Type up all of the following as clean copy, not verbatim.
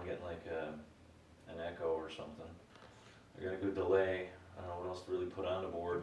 I'm getting like an echo or something. I got a good delay. I don't know what else to really put on the board.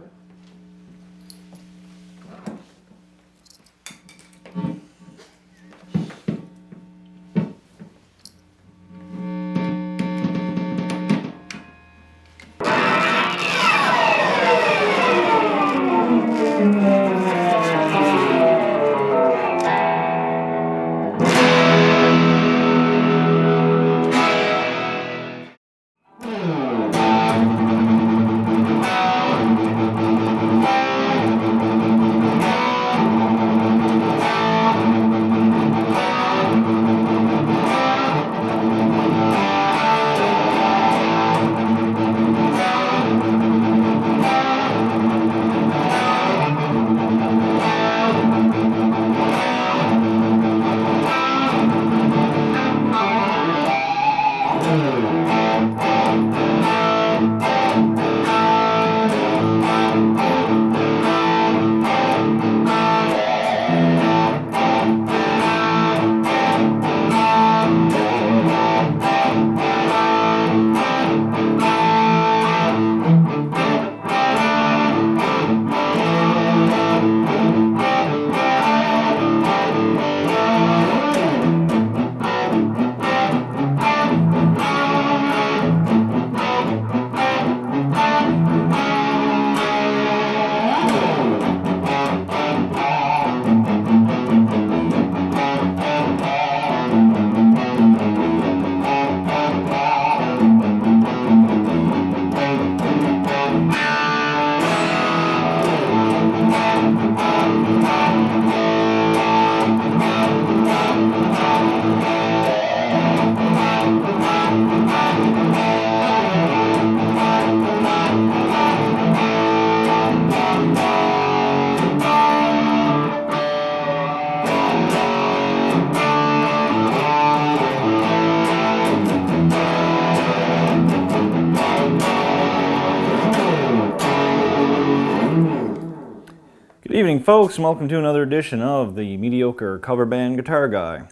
Good evening, folks, and welcome to another edition of the Mediocre Cover Band Guitar Guy.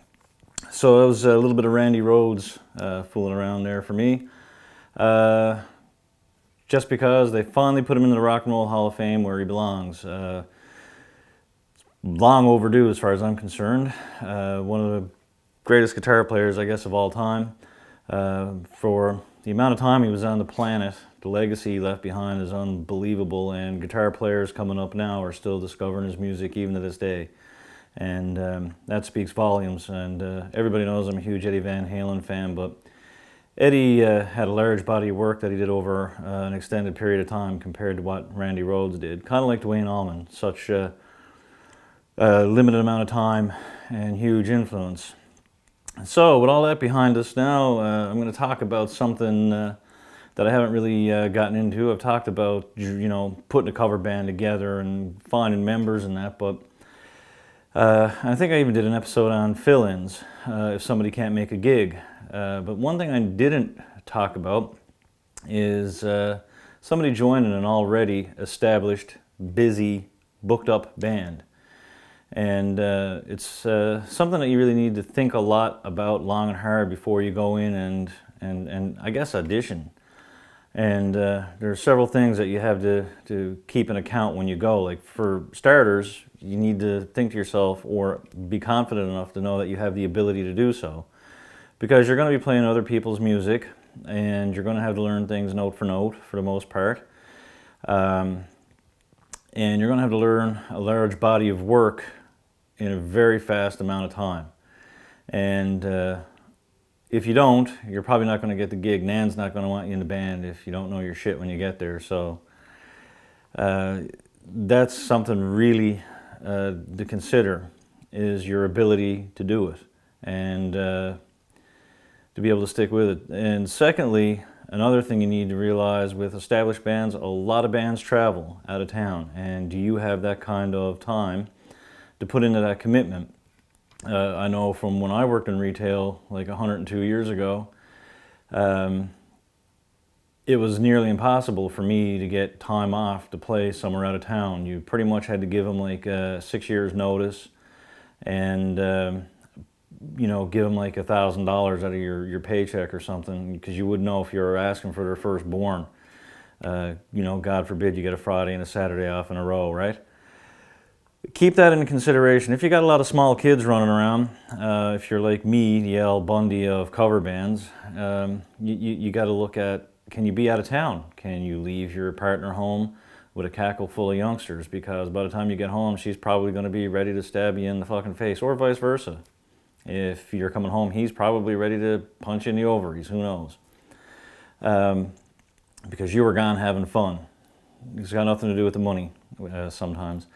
So that was a little bit of Randy Rhoads fooling around there for me. Just because they finally put him into the Rock and Roll Hall of Fame where he belongs. Long overdue as far as I'm concerned. One of the greatest guitar players, I guess, of all time. For the amount of time he was on the planet, the legacy he left behind is unbelievable, and guitar players coming up now are still discovering his music even to this day. And that speaks volumes, and everybody knows I'm a huge Eddie Van Halen fan, but Eddie had a large body of work that he did over an extended period of time compared to what Randy Rhoads did. Kind of like Duane Allman, such a limited amount of time and huge influence. So with all that behind us now, I'm going to talk about something that I haven't really gotten into. I've talked about, putting a cover band together and finding members and that, but I think I even did an episode on fill-ins, if somebody can't make a gig. But one thing I didn't talk about is somebody joining an already established, busy, booked-up band. And it's something that you really need to think a lot about long and hard before you go in and I guess audition. And there are several things that you have to keep in account when you go. Like for starters, you need to think to yourself or be confident enough to know that you have the ability to do so. Because you're going to be playing other people's music and you're going to have to learn things note for note for the most part. And you're going to have to learn a large body of work in a very fast amount of time. And if you don't, you're probably not going to get the gig. Nan's not going to want you in the band if you don't know your shit when you get there. So that's something really to consider, is your ability to do it and to be able to stick with it. And secondly, another thing you need to realize with established bands, a lot of bands travel out of town. And do you have that kind of time to put into that commitment? I know from when I worked in retail like 102 years ago, it was nearly impossible for me to get time off to play somewhere out of town. You pretty much had to give them like 6 years notice, and give them like $1,000 out of your paycheck or something, because you wouldn't know if you were asking for their firstborn. God forbid you get a Friday and a Saturday off in a row, right? Keep that in consideration. If you got a lot of small kids running around, if you're like me, the Al Bundy of cover bands, you got to look at, can you be out of town? Can you leave your partner home with a cackle full of youngsters? Because by the time you get home, she's probably going to be ready to stab you in the fucking face, or vice versa. If you're coming home, he's probably ready to punch you in the ovaries, who knows? Because you were gone having fun. It's got nothing to do with the money sometimes.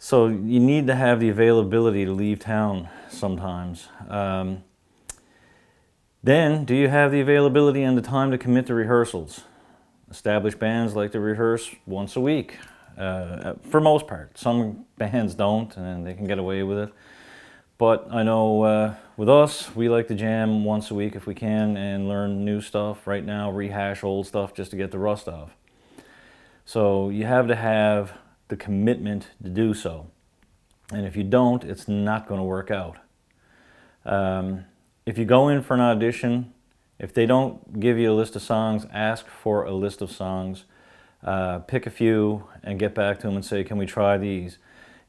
So you need to have the availability to leave town sometimes. Then, do you have the availability and the time to commit to rehearsals? Established bands like to rehearse once a week, for most part. Some bands don't, and they can get away with it. But I know with us, we like to jam once a week if we can and learn new stuff. Right now, rehash old stuff just to get the rust off. So you have to have the commitment to do so. And if you don't, it's not going to work out. If you go in for an audition, if they don't give you a list of songs, ask for a list of songs. Pick a few and get back to them and say, can we try these?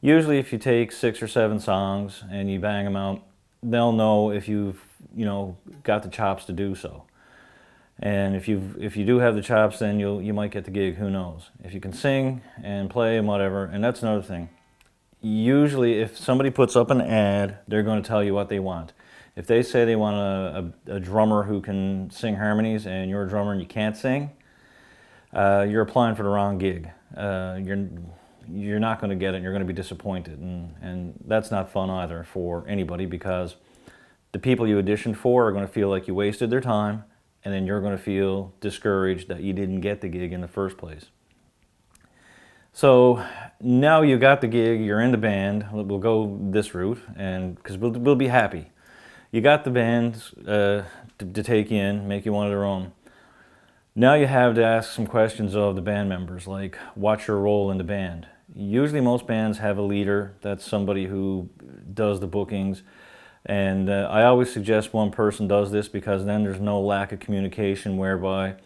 Usually if you take 6 or 7 songs and you bang them out, they'll know if you've got the chops to do so. And if you do have the chops, then you might get the gig, who knows. If you can sing and play and whatever, and that's another thing. Usually if somebody puts up an ad, they're going to tell you what they want. If they say they want a drummer who can sing harmonies and you're a drummer and you can't sing, you're applying for the wrong gig. You're not going to get it and you're going to be disappointed. And that's not fun either for anybody, because the people you auditioned for are going to feel like you wasted their time, and then you're going to feel discouraged that you didn't get the gig in the first place. So now you got the gig, you're in the band, we'll go this route, and because we'll be happy. You got the band to take you in, make you one of their own. Now you have to ask some questions of the band members, like what's your role in the band? Usually most bands have a leader, that's somebody who does the bookings. And I always suggest one person does this, because then there's no lack of communication whereby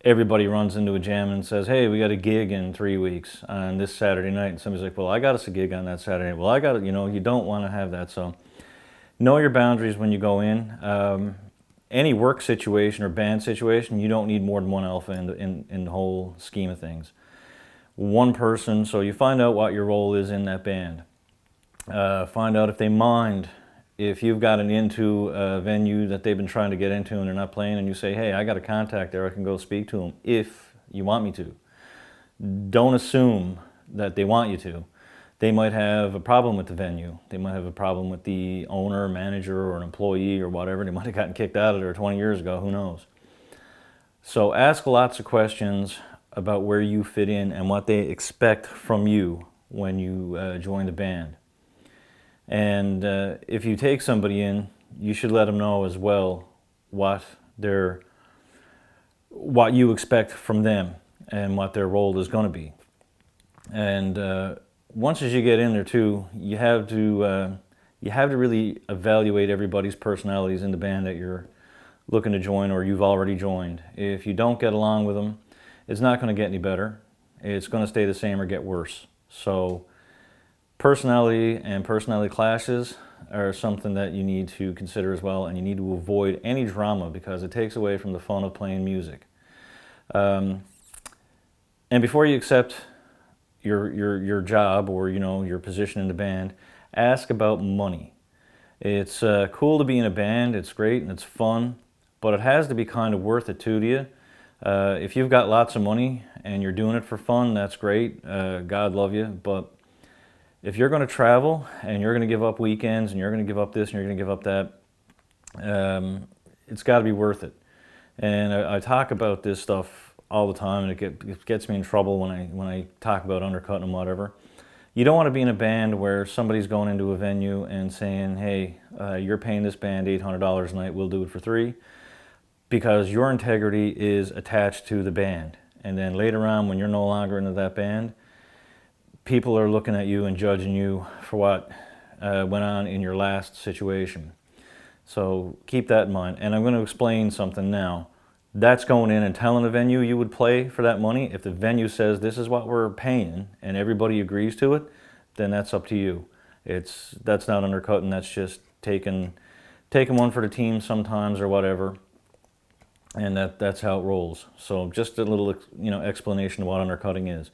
everybody runs into a jam and says, hey, we got a gig in 3 weeks on this Saturday night. And somebody's like, well, I got us a gig on that Saturday night. Well, I got it. You don't want to have that. So know your boundaries when you go in. Any work situation or band situation, you don't need more than one alpha in the whole scheme of things. One person, so you find out what your role is in that band. Find out if they mind. If you've gotten into a venue that they've been trying to get into and they're not playing, and you say, hey, I got a contact there, I can go speak to them if you want me to. Don't assume that they want you to. They might have a problem with the venue. They might have a problem with the owner, manager, or an employee or whatever. They might have gotten kicked out of there 20 years ago, who knows. So ask lots of questions about where you fit in and what they expect from you when you join the band. And if you take somebody in, you should let them know as well what you expect from them and what their role is going to be. And once as you get in there too, you have to really evaluate everybody's personalities in the band that you're looking to join or you've already joined. If you don't get along with them, it's not going to get any better. It's going to stay the same or get worse. So personality and personality clashes are something that you need to consider as well, and you need to avoid any drama because it takes away from the fun of playing music. And before you accept your job or your position in the band, ask about money. It's cool to be in a band, it's great and it's fun, but it has to be kind of worth it to you. If you've got lots of money and you're doing it for fun, that's great, God love you, but if you're going to travel and you're going to give up weekends and you're going to give up this and you're going to give up that, it's got to be worth it. And I talk about this stuff all the time, and it gets me in trouble when I talk about undercutting and whatever. You don't want to be in a band where somebody's going into a venue and saying, hey, you're paying this band $800 a night, we'll do it for $3, because your integrity is attached to the band. And then later on, when you're no longer into that band, people are looking at you and judging you for what went on in your last situation. So keep that in mind. And I'm going to explain something now. That's going in and telling the venue you would play for that money. If the venue says this is what we're paying and everybody agrees to it, then that's up to you. That's not undercutting. That's just taking one for the team sometimes or whatever. And that's how it rolls. So just a little explanation of what undercutting is.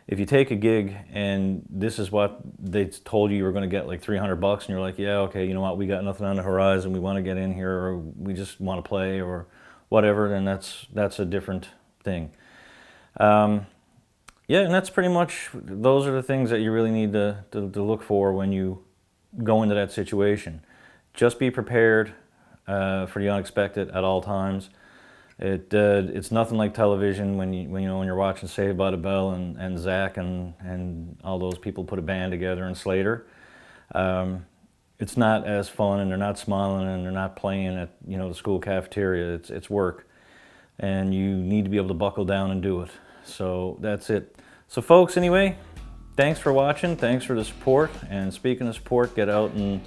If you take a gig and this is what they told you were going to get, like $300, and you're like, yeah, okay, you know what, we got nothing on the horizon, we want to get in here, or we just want to play, or whatever, then that's a different thing. Yeah, and that's pretty much, those are the things that you really need to look for when you go into that situation. Just be prepared for the unexpected at all times. It's nothing like television when you're watching Saved by the Bell and Zach and all those people put a band together and Slater. It's not as fun, and they're not smiling, and they're not playing at the school cafeteria. It's work, and you need to be able to buckle down and do it. So that's it. So folks, anyway, thanks for watching. Thanks for the support. And speaking of support, get out and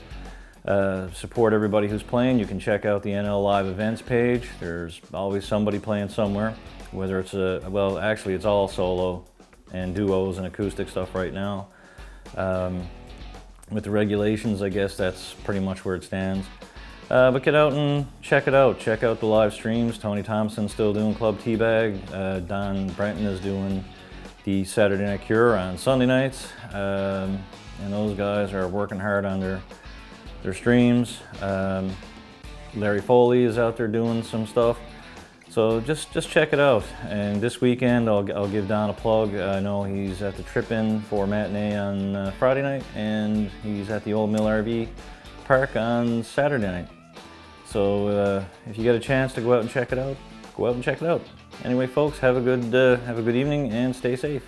support everybody who's playing. You can check out the NL Live Events page. There's always somebody playing somewhere, whether it's well, actually it's all solo and duos and acoustic stuff right now. With the regulations, I guess that's pretty much where it stands. But get out and check it out. Check out the live streams. Tony Thompson's still doing Club Teabag. Don Brenton is doing the Saturday Night Cure on Sunday nights. And those guys are working hard on their streams. Larry Foley is out there doing some stuff. So just check it out. And this weekend I'll give Don a plug. I know he's at the Trip-In for matinee on Friday night, and he's at the Old Mill RV Park on Saturday night. So if you get a chance to go out and check it out, go out and check it out. Anyway folks, have a good evening and stay safe.